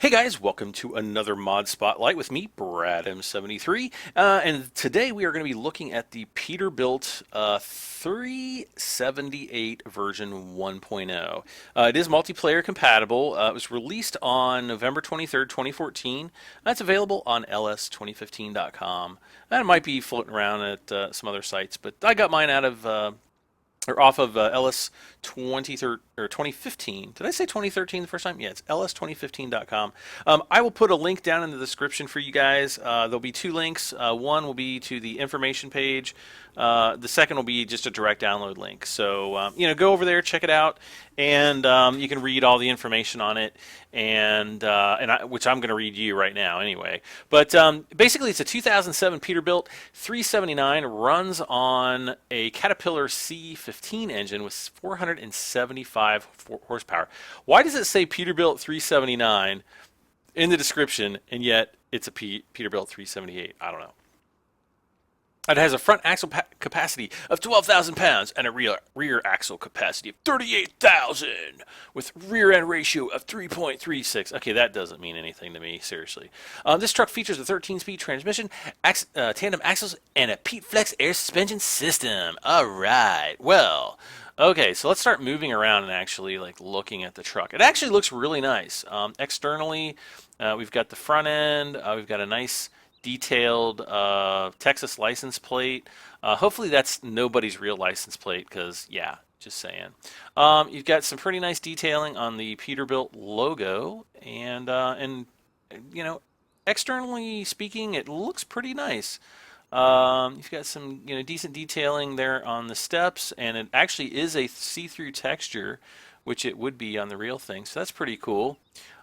Hey guys, welcome to another Mod Spotlight with me, Brad M73, and today we are going to be looking at the Peterbilt 378 version 1.0. It is multiplayer compatible. It was released on November 23rd, 2014. It's available on ls2015.com. And it might be floating around at some other sites, but I got mine out of or off of LS 2015. Did I say 2013 the first time? Yeah, it's ls2015.com. I will put a link down in the description for you guys. There'll be two links. One will be to the information page. The second will be just a direct download link. So, go over there, check it out, and you can read all the information on it, which I'm going to read you right now anyway. But basically, it's a 2007 Peterbilt 379, runs on a Caterpillar C15 engine with 475 horsepower. Why does it say Peterbilt 379 in the description, and yet it's a Peterbilt 378? I don't know. It has a front axle capacity of 12,000 pounds and a rear axle capacity of 38,000 with rear end ratio of 3.36. Okay, that doesn't mean anything to me, seriously. This truck features a 13-speed transmission, tandem axles, and a PeteFlex air suspension system. All right, well, okay, so let's start moving around and actually looking at the truck. It actually looks really nice. Externally, we've got the front end. We've got a nice detailed Texas license plate. Hopefully that's nobody's real license plate, because yeah, just saying. You've got some pretty nice detailing on the Peterbilt logo, and externally speaking, it looks pretty nice. You've got some decent detailing there on the steps, and it actually is a see-through texture, which it would be on the real thing, so that's pretty cool.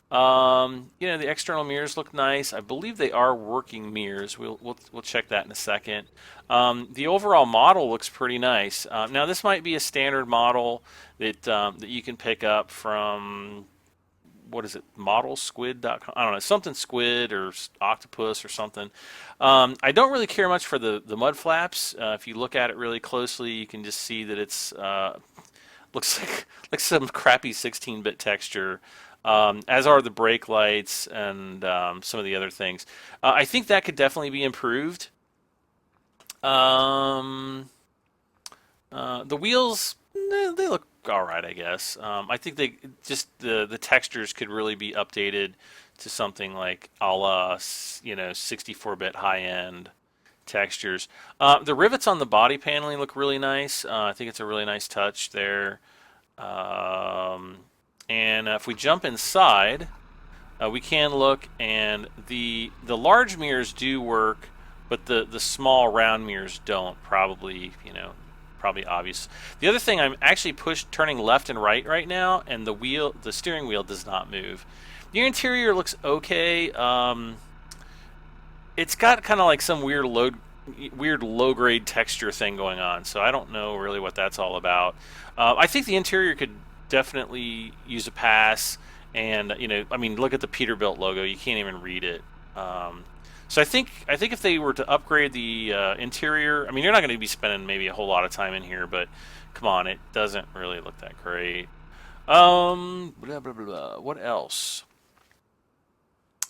The external mirrors look nice. I believe they are working mirrors. We'll check that in a second. The overall model looks pretty nice. Now this might be a standard model that you can pick up from, what is it, modelsquid.com? I don't know, something squid or octopus or something. I don't really care much for the mud flaps. If you look at it really closely, you can just see that it's looks like some crappy 16-bit texture. As are the brake lights and some of the other things. I think that could definitely be improved. The wheels, they look all right, I guess. I think the textures could really be updated to something like a la 64-bit high-end textures. The rivets on the body paneling look really nice. I think it's a really nice touch there. And if we jump inside, we can look, and the large mirrors do work, but the small round mirrors don't. Probably obvious. The other thing, I'm actually turning left and right now, and the steering wheel does not move. The interior looks okay. It's got kind of like some weird low-grade texture thing going on, so I don't know really what that's all about. I think the interior could definitely use a pass, and look at the Peterbilt logo. You can't even read it. So I think if they were to upgrade the interior, you're not going to be spending maybe a whole lot of time in here, but come on, it doesn't really look that great. Blah, blah, blah, blah. What else?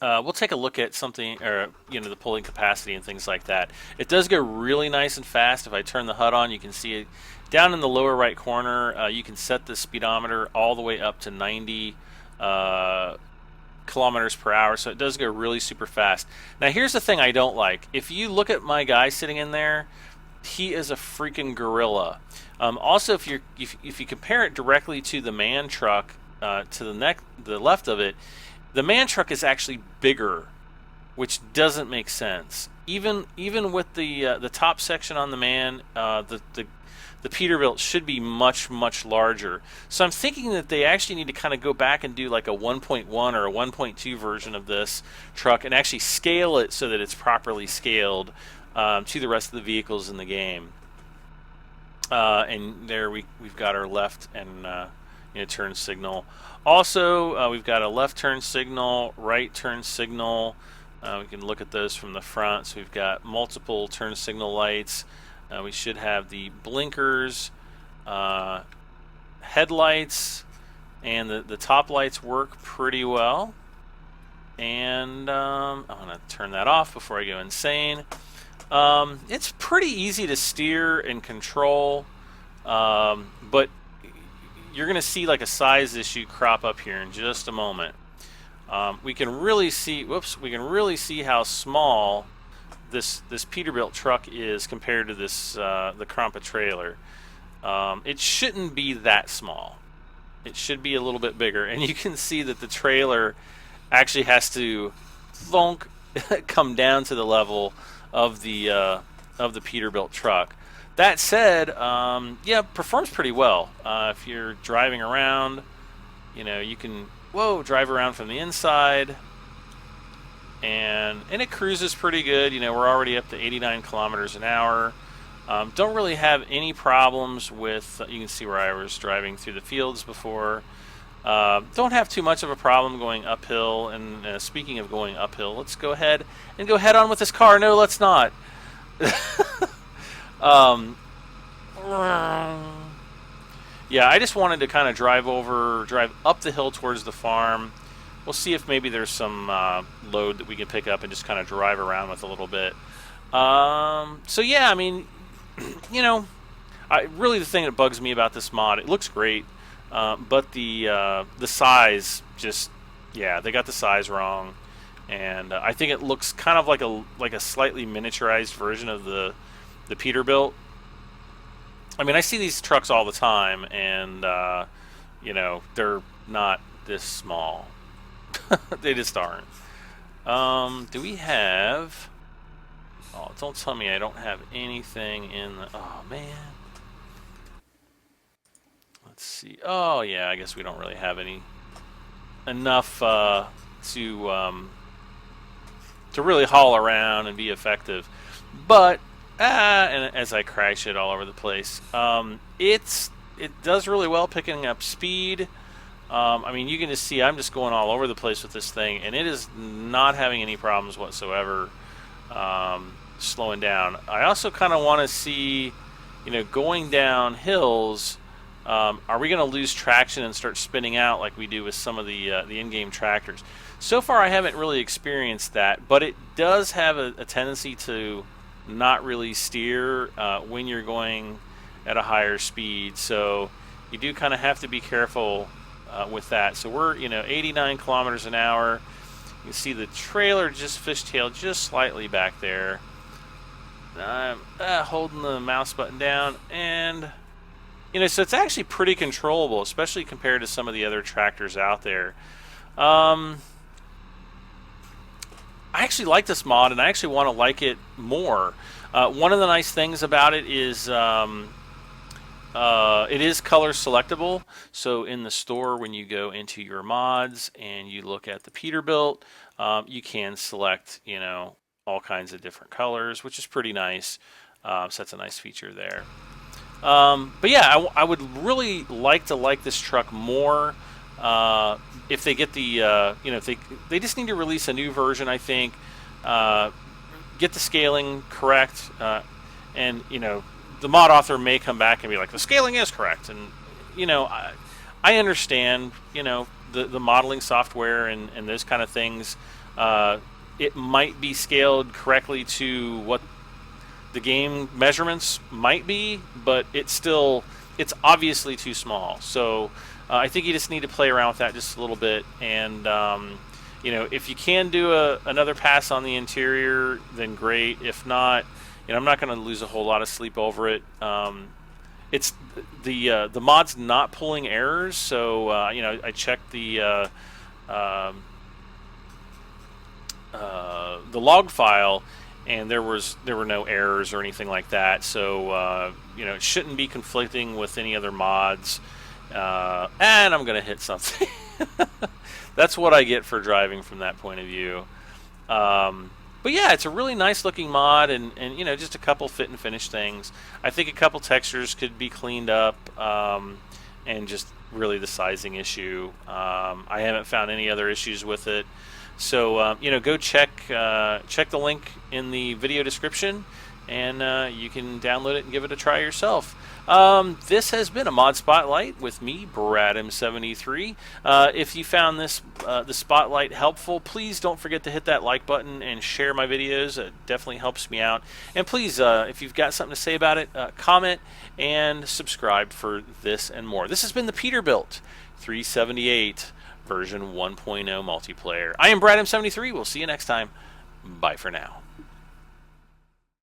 We'll take a look at something, or the pulling capacity and things like that. It does go really nice and fast. If I turn the HUD on, you can see it down in the lower right corner. You can set the speedometer all the way up to 90 kilometers per hour, so it does go really super fast. Now here's the thing I don't like. If you look at my guy sitting in there, he is a freaking gorilla. Also, if you compare it directly to the MAN truck, to the left of it, the MAN truck is actually bigger, which doesn't make sense. Even with the top section on the MAN, the Peterbilt should be much larger. So I'm thinking that they actually need to kind of go back and do like a 1.1 or a 1.2 version of this truck and actually scale it so that it's properly scaled to the rest of the vehicles in the game. And there we've got our left and turn signal. Also, we've got a left turn signal, right turn signal. We can look at those from the front. So we've got multiple turn signal lights. We should have the blinkers, headlights, and the top lights work pretty well. And I'm going to turn that off before I go insane. It's pretty easy to steer and control, but you're going to see like a size issue crop up here in just a moment. We can really see, we can really see how small this Peterbilt truck is compared to this the Krampa trailer. It shouldn't be that small. It should be a little bit bigger, and you can see that the trailer actually has to thunk come down to the level of the Peterbilt truck. That said, yeah, performs pretty well. If you're driving around, you know, you can drive around from the inside, and it cruises pretty good. You know, we're already up to 89 kilometers an hour. Don't really have any problems with. You can see where I was driving through the fields before. Don't have too much of a problem going uphill. And speaking of going uphill, let's go ahead and go head on with this car. No, let's not. Yeah, I just wanted to kind of drive up the hill towards the farm. We'll see if maybe there's some load that we can pick up and just kind of drive around with a little bit. So yeah, I mean, you know, really the thing that bugs me about this mod, it looks great, but the size just, yeah, they got the size wrong, and I think it looks kind of like a slightly miniaturized version of the Peterbilt. I mean, I see these trucks all the time, and you know, they're not this small. They just aren't. Do we have? Oh, don't tell me I don't have anything in the. Oh man. Let's see. Oh yeah, I guess we don't really have enough to really haul around and be effective, but. And as I crash it all over the place, it does really well picking up speed. I mean, you can just see I'm just going all over the place with this thing, and it is not having any problems whatsoever slowing down. I also kind of want to see, you know, going down hills, are we going to lose traction and start spinning out like we do with some of the in-game tractors? So far, I haven't really experienced that, but it does have a tendency to not really steer when you're going at a higher speed, so you do kind of have to be careful with that. So we're, you know, 89 kilometers an hour. You can see the trailer just fishtailed just slightly back there. I'm holding the mouse button down, and you know, so it's actually pretty controllable, especially compared to some of the other tractors out there. I actually like this mod, and I actually want to like it more. One of the nice things about it is it is color selectable. So in the store, when you go into your mods and you look at the Peterbilt, you can select, you know, all kinds of different colors, which is pretty nice. So that's a nice feature there. But yeah, I would really like to like this truck more. If they get the, you know, if they just need to release a new version, I think, get the scaling correct, and, you know, the mod author may come back and be like, the scaling is correct, and, you know, I understand, you know, the modeling software and those kind of things, it might be scaled correctly to what the game measurements might be, but it's obviously too small, so I think you just need to play around with that just a little bit, and you know, if you can do another pass on the interior, then great. If not, you know, I'm not going to lose a whole lot of sleep over it. It's the mod's not pulling errors, so you know, I checked the log file, and there were no errors or anything like that. So you know, it shouldn't be conflicting with any other mods. And I'm gonna hit something. That's what I get for driving from that point of view. But yeah, it's a really nice looking mod, and you know, just a couple fit and finish things. I think a couple textures could be cleaned up, and just really the sizing issue. I haven't found any other issues with it. So go check the link in the video description, and you can download it and give it a try yourself. This has been a Mod Spotlight with me, BradM73. If you found the spotlight helpful, please don't forget to hit that like button and share my videos. It definitely helps me out. And please, if you've got something to say about it, comment and subscribe for this and more. This has been the Peterbilt 378 version 1.0 multiplayer. I am BradM73. We'll see you next time. Bye for now.